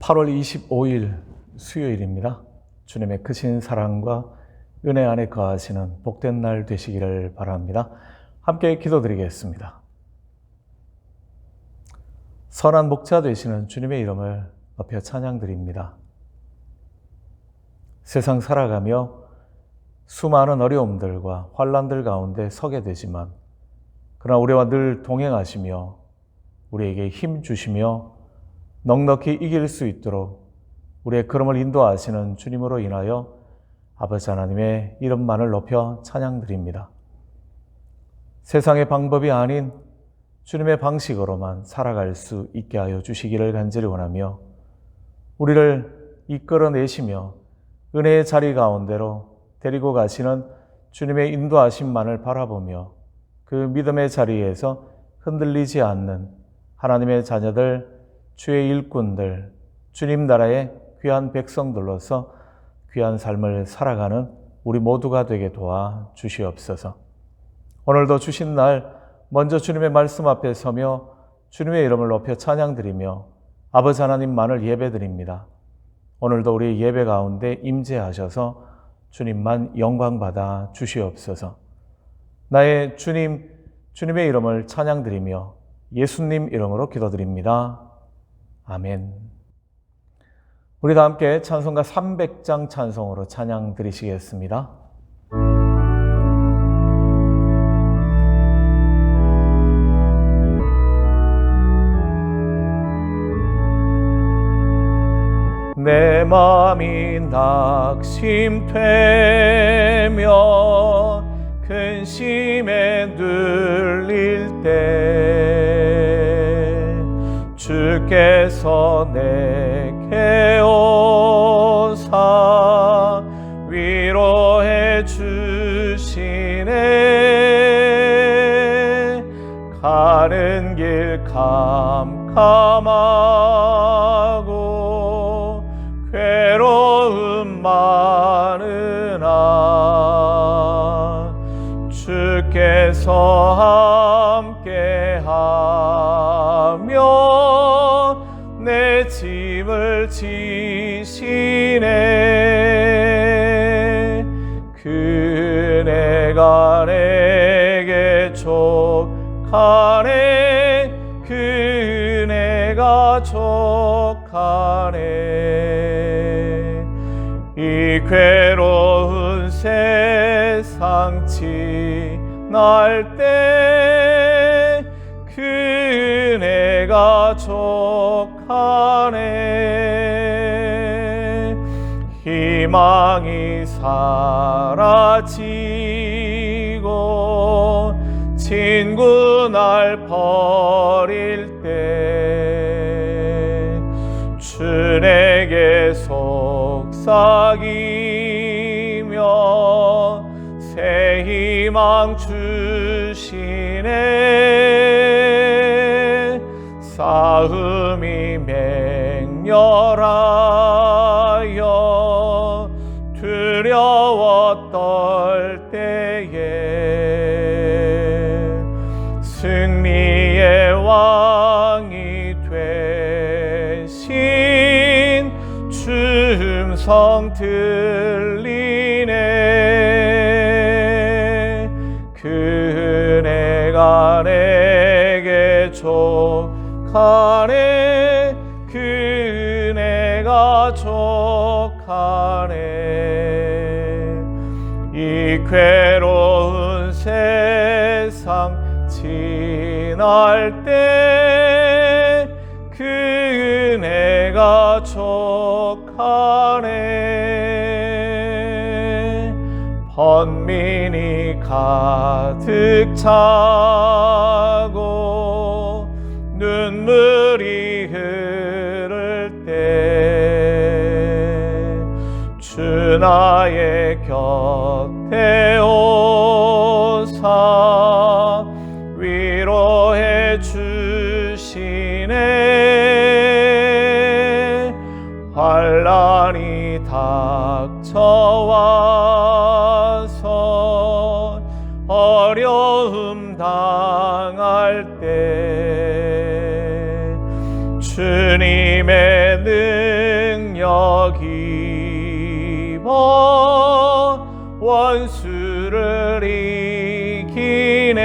8월 25일 수요일입니다. 주님의 크신 사랑과 은혜 안에 거하시는 복된 날 되시기를 바랍니다. 함께 기도드리겠습니다. 선한 목자 되시는 주님의 이름을 높여 찬양드립니다. 세상 살아가며 수많은 어려움들과 환난들 가운데 서게 되지만 그러나 우리와 늘 동행하시며 우리에게 힘 주시며 넉넉히 이길 수 있도록 우리의 걸음을 인도하시는 주님으로 인하여 아버지 하나님의 이름만을 높여 찬양드립니다. 세상의 방법이 아닌 주님의 방식으로만 살아갈 수 있게 하여 주시기를 간절히 원하며 우리를 이끌어내시며 은혜의 자리 가운데로 데리고 가시는 주님의 인도하심만을 바라보며 그 믿음의 자리에서 흔들리지 않는 하나님의 자녀들, 주의 일꾼들, 주님 나라의 귀한 백성들로서 귀한 삶을 살아가는 우리 모두가 되게 도와 주시옵소서. 오늘도 주신 날 먼저 주님의 말씀 앞에 서며 주님의 이름을 높여 찬양드리며 아버지 하나님만을 예배드립니다. 오늘도 우리 예배 가운데 임재하셔서 주님만 영광받아 주시옵소서. 나의 주님, 주님의 이름을 찬양드리며 예수님 이름으로 기도드립니다. 아멘. 우리 다 함께 찬송가 300장 찬송으로 찬양 드리시겠습니다. 내 마음이 낙심되며 근심에 눌릴 때 주께서 내게 오사 위로해 주시네. 가는 길 캄캄하고 괴로움 많으나 주께서 함께하며 내 짐을 지시네. 그네가 내게 족하네. 그네가 족하네. 이 괴로운 세상 지날 때 그네가 족하네. 희망이 사라지고 친구 날 버릴 때 주 내게 속삭이며 새 희망 주시네. 싸움이 맹렬하여 두려워 떨 때에 승리의 왕이 되신 주 음성 들리네. 그네가 내게 족하네. 그네가 족하네. 이 괴로운 세상 지날 때 그네가 족하네. 번민이 가득 차고 눈물이 흐를 때 주 나의 곁에 오사 위로해 주시네. 환난이 닥쳐와서 어려움 당할 때 주님의 늘 기뻐 원수를 이기네.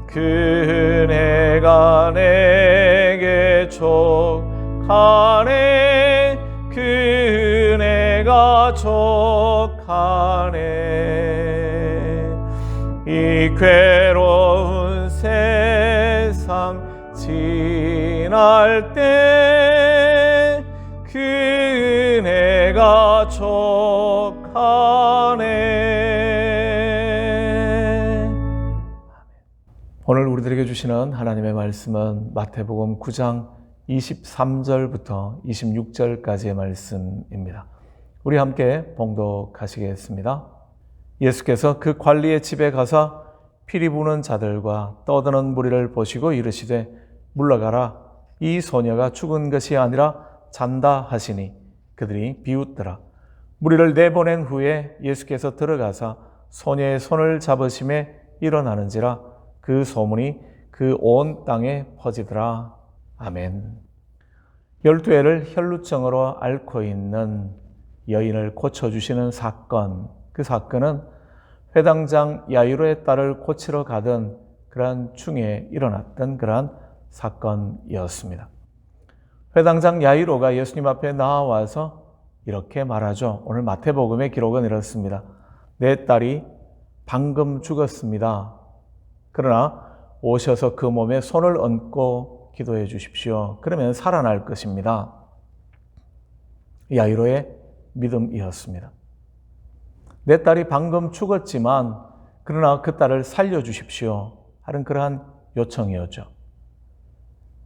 그네가 내게 족하네. 그네가 족하네. 이 괴로운 세상 지날 때 그네가 족하네. 오늘 우리들에게 주시는 하나님의 말씀은 마태복음 9장 23절부터 26절까지의 말씀입니다. 우리 함께 봉독하시겠습니다. 예수께서 그 관리의 집에 가사 피리 부는 자들과 떠드는 무리를 보시고 이르시되 물러가라. 이 소녀가 죽은 것이 아니라 잔다 하시니 그들이 비웃더라. 무리를 내보낸 후에 예수께서 들어가사 소녀의 손을 잡으심에 일어나는지라 그 소문이 그 온 땅에 퍼지더라. 아멘. 12해를 혈루증으로 앓고 있는 여인을 고쳐주시는 사건, 그 사건은 회당장 야이로의 딸을 고치러 가던 그러한 중에 일어났던 그러한 사건이었습니다. 회당장 야이로가 예수님 앞에 나와서 이렇게 말하죠. 오늘 마태복음의 기록은 이렇습니다. 내 딸이 방금 죽었습니다. 그러나 오셔서 그 몸에 손을 얹고 기도해 주십시오. 그러면 살아날 것입니다. 야이로의 믿음이었습니다. 내 딸이 방금 죽었지만 그러나 그 딸을 살려주십시오 하는 그러한 요청이었죠.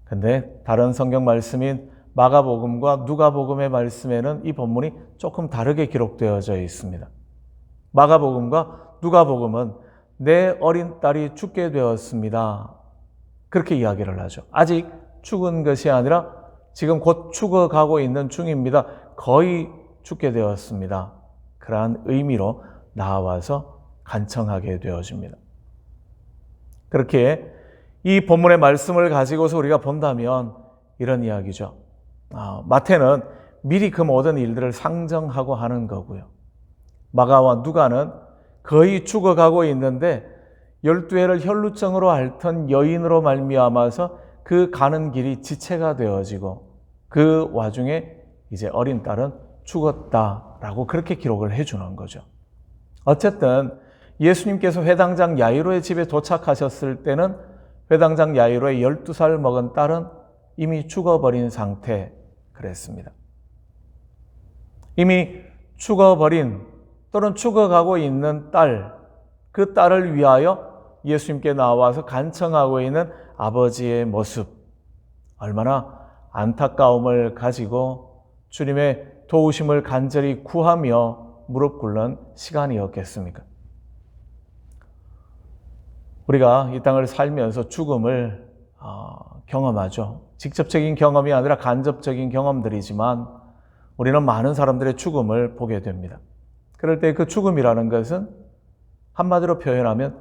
근데 다른 성경 말씀인 마가복음과 누가복음의 말씀에는 이 본문이 조금 다르게 기록되어져 있습니다. 마가복음과 누가복음은 내 어린 딸이 죽게 되었습니다. 그렇게 이야기를 하죠. 아직 죽은 것이 아니라 지금 곧 죽어가고 있는 중입니다. 거의 죽게 되었습니다. 그러한 의미로 나와서 간청하게 되어집니다. 그렇게 이 본문의 말씀을 가지고서 우리가 본다면 이런 이야기죠. 마태는 미리 그 모든 일들을 상정하고 하는 거고요. 마가와 누가는 거의 죽어가고 있는데 12해를 혈루증으로 앓던 여인으로 말미암아서 그 가는 길이 지체가 되어지고 그 와중에 이제 어린 딸은 죽었다라고 그렇게 기록을 해주는 거죠. 어쨌든 예수님께서 회당장 야이로의 집에 도착하셨을 때는 회당장 야이로의 12살 먹은 딸은 이미 죽어버린 상태 그랬습니다. 이미 죽어버린 또는 죽어가고 있는 딸, 그 딸을 위하여 예수님께 나와서 간청하고 있는 아버지의 모습, 얼마나 안타까움을 가지고 주님의 도우심을 간절히 구하며 무릎 꿇는 시간이었겠습니까? 우리가 이 땅을 살면서 죽음을 경험하죠. 직접적인 경험이 아니라 간접적인 경험들이지만 우리는 많은 사람들의 죽음을 보게 됩니다. 그럴 때 그 죽음이라는 것은 한마디로 표현하면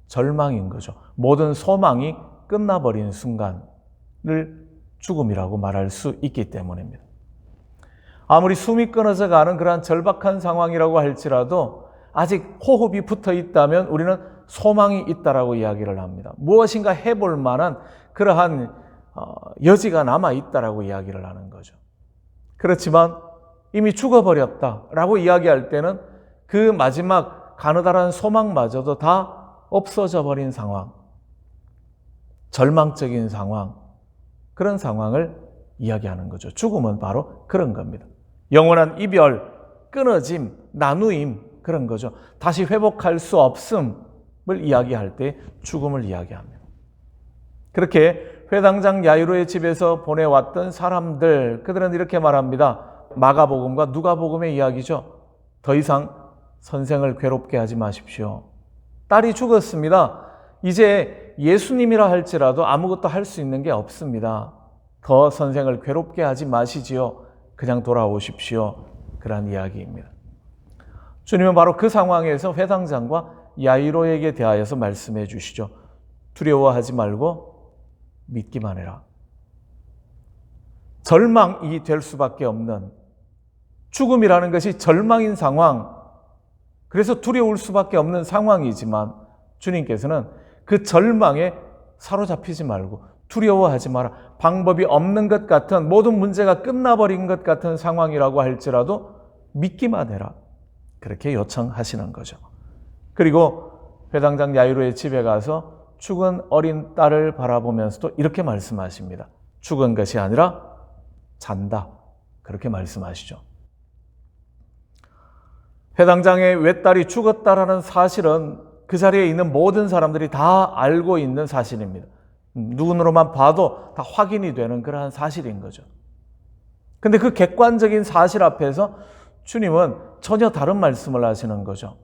절망인 거죠. 모든 소망이 끝나버린 순간을 죽음이라고 말할 수 있기 때문입니다. 아무리 숨이 끊어져 가는 그러한 절박한 상황이라고 할지라도 아직 호흡이 붙어 있다면 우리는 소망이 있다라고 이야기를 합니다. 무엇인가 해볼 만한 그러한 여지가 남아 있다라고 이야기를 하는 거죠. 그렇지만 이미 죽어버렸다라고 이야기할 때는 그 마지막 가느다란 소망마저도 다 없어져 버린 상황, 절망적인 상황, 그런 상황을 이야기하는 거죠. 죽음은 바로 그런 겁니다. 영원한 이별, 끊어짐, 나누임, 그런 거죠. 다시 회복할 수 없음을 이야기할 때 죽음을 이야기합니다. 그렇게 회당장 야이로의 집에서 보내왔던 사람들, 그들은 이렇게 말합니다. 마가복음과 누가복음의 이야기죠. 더 이상 선생을 괴롭게 하지 마십시오. 딸이 죽었습니다. 이제 예수님이라 할지라도 아무것도 할 수 있는 게 없습니다. 더 선생을 괴롭게 하지 마시지요. 그냥 돌아오십시오. 그런 이야기입니다. 주님은 바로 그 상황에서 회당장과 야이로에게 대하여서 말씀해 주시죠. 두려워하지 말고 믿기만 해라. 절망이 될 수밖에 없는, 죽음이라는 것이 절망인 상황, 그래서 두려울 수밖에 없는 상황이지만 주님께서는 그 절망에 사로잡히지 말고 두려워하지 마라. 방법이 없는 것 같은, 모든 문제가 끝나버린 것 같은 상황이라고 할지라도 믿기만 해라. 그렇게 요청하시는 거죠. 그리고 회당장 야이로의 집에 가서 죽은 어린 딸을 바라보면서도 이렇게 말씀하십니다. 죽은 것이 아니라 잔다. 그렇게 말씀하시죠. 회당장의 외딸이 죽었다라는 사실은 그 자리에 있는 모든 사람들이 다 알고 있는 사실입니다. 눈으로만 봐도 다 확인이 되는 그러한 사실인 거죠. 근데 그 객관적인 사실 앞에서 주님은 전혀 다른 말씀을 하시는 거죠.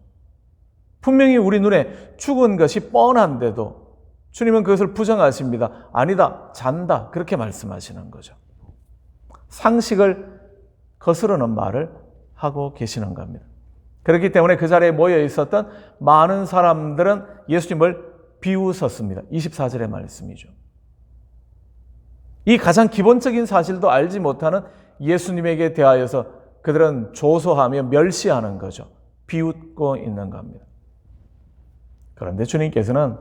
분명히 우리 눈에 죽은 것이 뻔한데도 주님은 그것을 부정하십니다. 아니다, 잔다. 그렇게 말씀하시는 거죠. 상식을 거스르는 말을 하고 계시는 겁니다. 그렇기 때문에 그 자리에 모여 있었던 많은 사람들은 예수님을 비웃었습니다. 24절의 말씀이죠. 이 가장 기본적인 사실도 알지 못하는 예수님에게 대하여서 그들은 조소하며 멸시하는 거죠. 비웃고 있는 겁니다. 그런데 주님께서는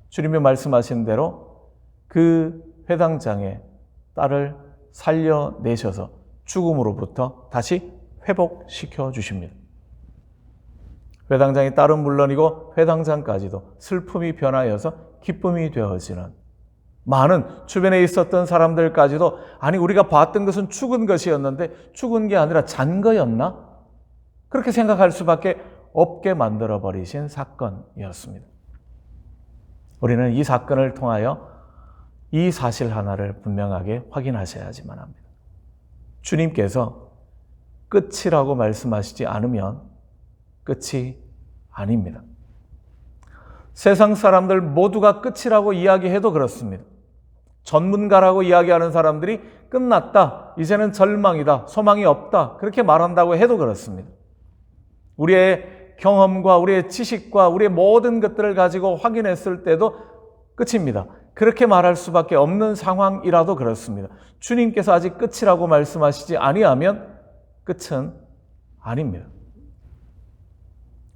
주님이 말씀하신 대로 그 회당장의 딸을 살려내셔서 죽음으로부터 다시 회복시켜 주십니다. 회당장의 딸은 물론이고 회당장까지도 슬픔이 변하여서 기쁨이 되어지는, 많은 주변에 있었던 사람들까지도 아니 우리가 봤던 것은 죽은 것이었는데 죽은 게 아니라 잔 거였나? 그렇게 생각할 수밖에 없게 만들어버리신 사건이었습니다. 우리는 이 사건을 통하여 이 사실 하나를 분명하게 확인하셔야지만 합니다. 주님께서 끝이라고 말씀하시지 않으면 끝이 아닙니다. 세상 사람들 모두가 끝이라고 이야기해도 그렇습니다. 전문가라고 이야기하는 사람들이 끝났다, 이제는 절망이다, 소망이 없다, 그렇게 말한다고 해도 그렇습니다. 우리의 경험과 우리의 지식과 우리의 모든 것들을 가지고 확인했을 때도 끝입니다. 그렇게 말할 수밖에 없는 상황이라도 그렇습니다. 주님께서 아직 끝이라고 말씀하시지 아니하면 끝은 아닙니다.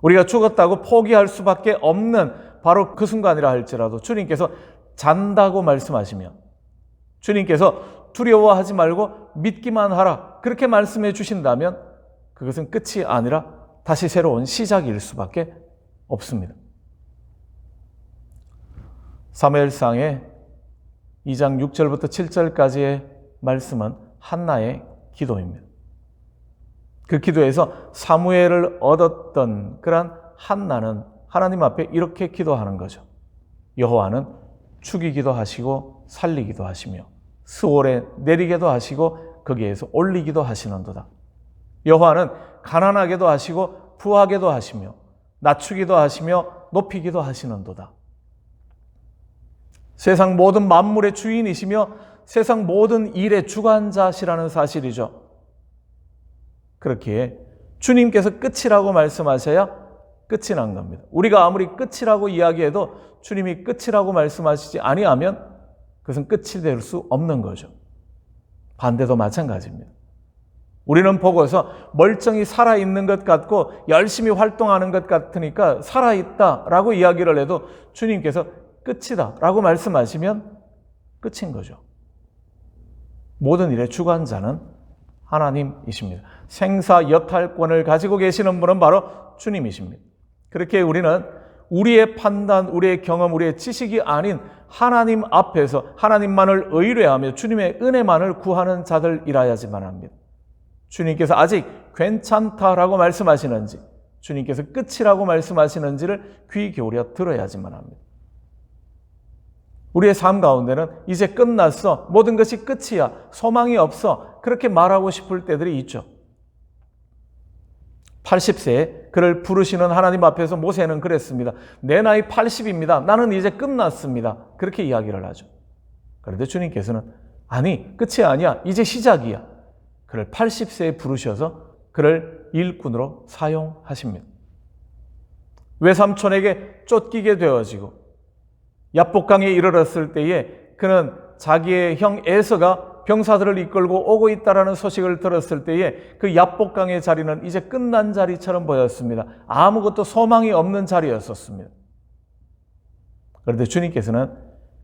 우리가 죽었다고 포기할 수밖에 없는 바로 그 순간이라 할지라도 주님께서 잔다고 말씀하시면, 주님께서 두려워하지 말고 믿기만 하라 그렇게 말씀해 주신다면 그것은 끝이 아니라 다시 새로운 시작일 수밖에 없습니다. 사무엘상의 2장 6절부터 7절까지의 말씀은 한나의 기도입니다. 그 기도에서 사무엘을 얻었던 그러한 한나는 하나님 앞에 이렇게 기도하는 거죠. 여호와는 죽이기도 하시고 살리기도 하시며 스올에 내리게도 하시고 거기에서 올리기도 하시는도다. 여호와는 가난하게도 하시고 부하게도 하시며 낮추기도 하시며 높이기도 하시는도다. 세상 모든 만물의 주인이시며 세상 모든 일의 주관자시라는 사실이죠. 그렇기에 주님께서 끝이라고 말씀하셔야 끝이 난 겁니다. 우리가 아무리 끝이라고 이야기해도 주님이 끝이라고 말씀하시지 아니하면 그것은 끝이 될 수 없는 거죠. 반대도 마찬가지입니다. 우리는 보고서 멀쩡히 살아있는 것 같고 열심히 활동하는 것 같으니까 살아있다라고 이야기를 해도 주님께서 끝이다 라고 말씀하시면 끝인 거죠. 모든 일의 주관자는 하나님이십니다. 생사 여탈권을 가지고 계시는 분은 바로 주님이십니다. 그렇게 우리는 우리의 판단, 우리의 경험, 우리의 지식이 아닌 하나님 앞에서 하나님만을 의뢰하며 주님의 은혜만을 구하는 자들이라야지만 합니다. 주님께서 아직 괜찮다라고 말씀하시는지, 주님께서 끝이라고 말씀하시는지를 귀 기울여 들어야지만 합니다. 우리의 삶 가운데는 이제 끝났어, 모든 것이 끝이야, 소망이 없어, 그렇게 말하고 싶을 때들이 있죠. 80세에 그를 부르시는 하나님 앞에서 모세는 그랬습니다. 내 나이 80입니다. 나는 이제 끝났습니다. 그렇게 이야기를 하죠. 그런데 주님께서는 아니, 끝이 아니야. 이제 시작이야. 그를 80세에 부르셔서 그를 일꾼으로 사용하십니다. 외삼촌에게 쫓기게 되어지고 야복강에 이르렀을 때에 그는 자기의 형 에서가 병사들을 이끌고 오고 있다라는 소식을 들었을 때에 그 야복강의 자리는 이제 끝난 자리처럼 보였습니다. 아무것도 소망이 없는 자리였었습니다. 그런데 주님께서는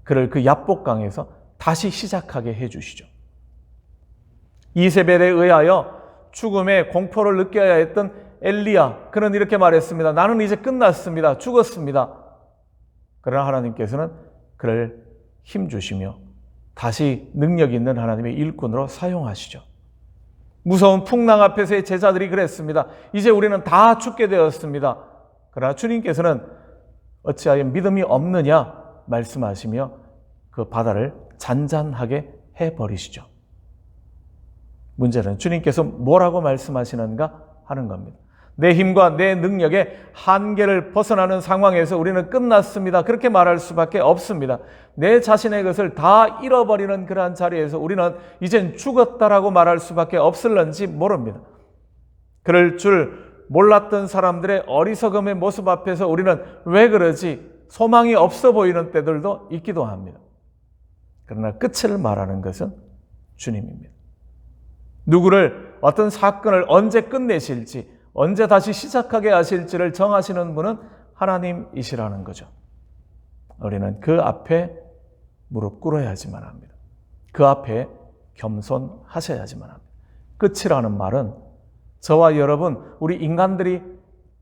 그를 그 야복강에서 다시 시작하게 해주시죠. 이세벨에 의하여 죽음의 공포를 느껴야 했던 엘리야, 그는 이렇게 말했습니다. 나는 이제 끝났습니다. 죽었습니다. 그러나 하나님께서는 그를 힘주시며 다시 능력 있는 하나님의 일꾼으로 사용하시죠. 무서운 풍랑 앞에서의 제자들이 그랬습니다. 이제 우리는 다 죽게 되었습니다. 그러나 주님께서는 어찌하여 믿음이 없느냐 말씀하시며 그 바다를 잔잔하게 해버리시죠. 문제는 주님께서 뭐라고 말씀하시는가 하는 겁니다. 내 힘과 내 능력의 한계를 벗어나는 상황에서 우리는 끝났습니다. 그렇게 말할 수밖에 없습니다. 내 자신의 것을 다 잃어버리는 그러한 자리에서 우리는 이젠 죽었다라고 말할 수밖에 없을런지 모릅니다. 그럴 줄 몰랐던 사람들의 어리석음의 모습 앞에서 우리는 왜 그러지? 소망이 없어 보이는 때들도 있기도 합니다. 그러나 끝을 말하는 것은 주님입니다. 누구를 어떤 사건을 언제 끝내실지, 언제 다시 시작하게 하실지를 정하시는 분은 하나님이시라는 거죠. 우리는 그 앞에 무릎 꿇어야지만 합니다. 그 앞에 겸손하셔야지만 합니다. 끝이라는 말은 저와 여러분, 우리 인간들이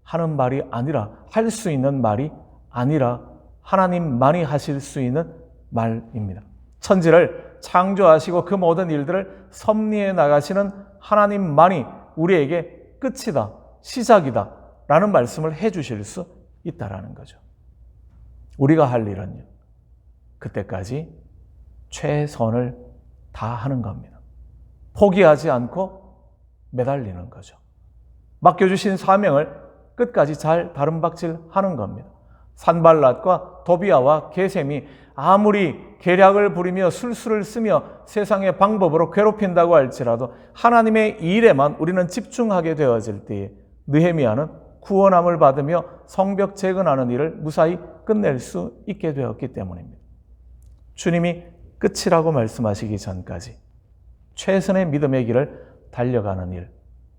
하는 말이 아니라, 할 수 있는 말이 아니라 하나님만이 하실 수 있는 말입니다. 천지를 창조하시고 그 모든 일들을 섭리해 나가시는 하나님만이 우리에게 끝이다, 시작이다 라는 말씀을 해주실 수 있다라는 거죠. 우리가 할 일은요, 그때까지 최선을 다하는 겁니다. 포기하지 않고 매달리는 거죠. 맡겨주신 사명을 끝까지 잘 다름박질하는 겁니다. 산발랏과 도비아와 게셈이 아무리 계략을 부리며 술수를 쓰며 세상의 방법으로 괴롭힌다고 할지라도 하나님의 일에만 우리는 집중하게 되어질 때에 느헤미야는 구원함을 받으며 성벽 재건하는 일을 무사히 끝낼 수 있게 되었기 때문입니다. 주님이 끝이라고 말씀하시기 전까지 최선의 믿음의 길을 달려가는 일,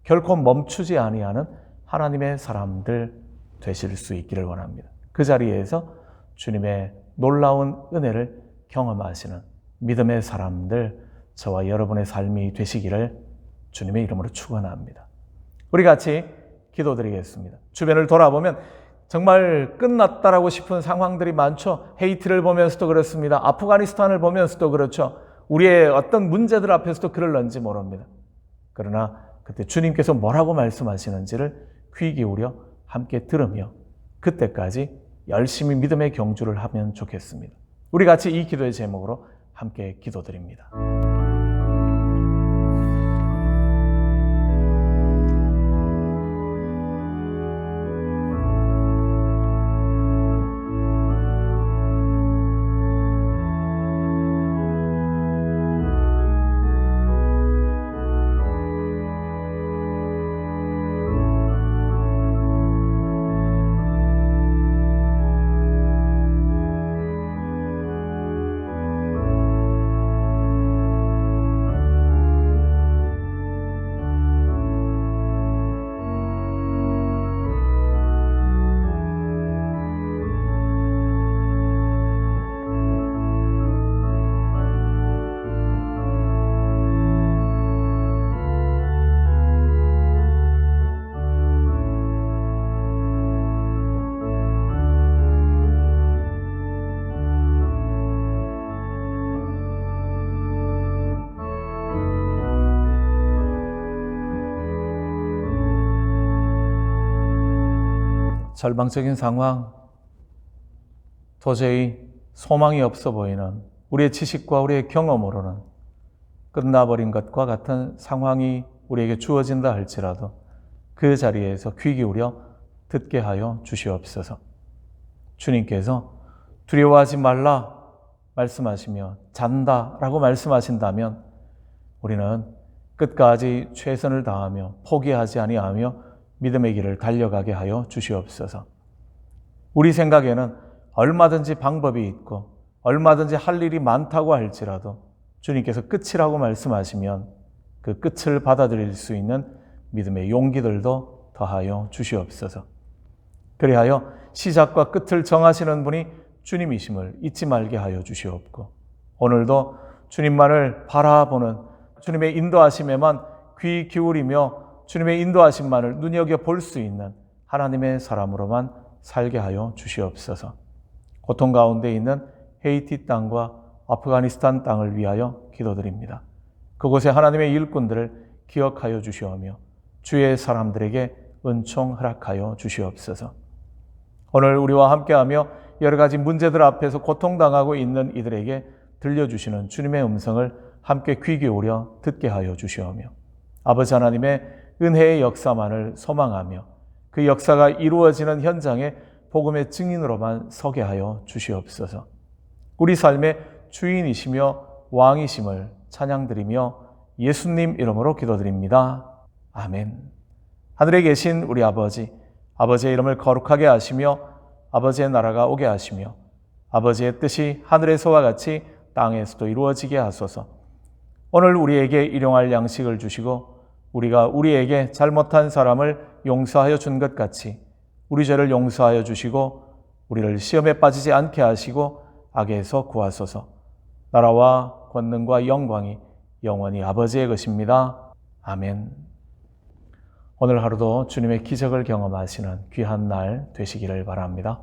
결코 멈추지 아니하는 하나님의 사람들 되실 수 있기를 원합니다. 그 자리에서 주님의 놀라운 은혜를 경험하시는 믿음의 사람들, 저와 여러분의 삶이 되시기를 주님의 이름으로 축원합니다. 우리 같이 기도드리겠습니다. 주변을 돌아보면 정말 끝났다라고 싶은 상황들이 많죠. 헤이티를 보면서도 그렇습니다. 아프가니스탄을 보면서도 그렇죠. 우리의 어떤 문제들 앞에서도 그럴런지 모릅니다. 그러나 그때 주님께서 뭐라고 말씀하시는지를 귀 기울여 함께 들으며 그때까지 열심히 믿음의 경주를 하면 좋겠습니다. 우리 같이 이 기도의 제목으로 함께 기도드립니다. 절망적인 상황, 도저히 소망이 없어 보이는 우리의 지식과 우리의 경험으로는 끝나버린 것과 같은 상황이 우리에게 주어진다 할지라도 그 자리에서 귀 기울여 듣게 하여 주시옵소서. 주님께서 두려워하지 말라 말씀하시며 잔다라고 말씀하신다면 우리는 끝까지 최선을 다하며 포기하지 아니하며 믿음의 길을 달려가게 하여 주시옵소서. 우리 생각에는 얼마든지 방법이 있고 얼마든지 할 일이 많다고 할지라도 주님께서 끝이라고 말씀하시면 그 끝을 받아들일 수 있는 믿음의 용기들도 더하여 주시옵소서. 그리하여 시작과 끝을 정하시는 분이 주님이심을 잊지 말게 하여 주시옵고, 오늘도 주님만을 바라보는, 주님의 인도하심에만 귀 기울이며 주님의 인도하심만을 눈여겨볼 수 있는 하나님의 사람으로만 살게 하여 주시옵소서. 고통 가운데 있는 헤이티 땅과 아프가니스탄 땅을 위하여 기도드립니다. 그곳에 하나님의 일꾼들을 기억하여 주시오며 주의 사람들에게 은총 허락하여 주시옵소서. 오늘 우리와 함께하며 여러 가지 문제들 앞에서 고통당하고 있는 이들에게 들려주시는 주님의 음성을 함께 귀 기울여 듣게 하여 주시오며, 아버지 하나님의 은혜의 역사만을 소망하며 그 역사가 이루어지는 현장에 복음의 증인으로만 서게 하여 주시옵소서. 우리 삶의 주인이시며 왕이심을 찬양드리며 예수님 이름으로 기도드립니다. 아멘. 하늘에 계신 우리 아버지, 아버지의 이름을 거룩하게 하시며 아버지의 나라가 오게 하시며 아버지의 뜻이 하늘에서와 같이 땅에서도 이루어지게 하소서. 오늘 우리에게 일용할 양식을 주시고 우리가 우리에게 잘못한 사람을 용서하여 준 것 같이 우리 죄를 용서하여 주시고 우리를 시험에 빠지지 않게 하시고 악에서 구하소서. 나라와 권능과 영광이 영원히 아버지의 것입니다. 아멘. 오늘 하루도 주님의 기적을 경험하시는 귀한 날 되시기를 바랍니다.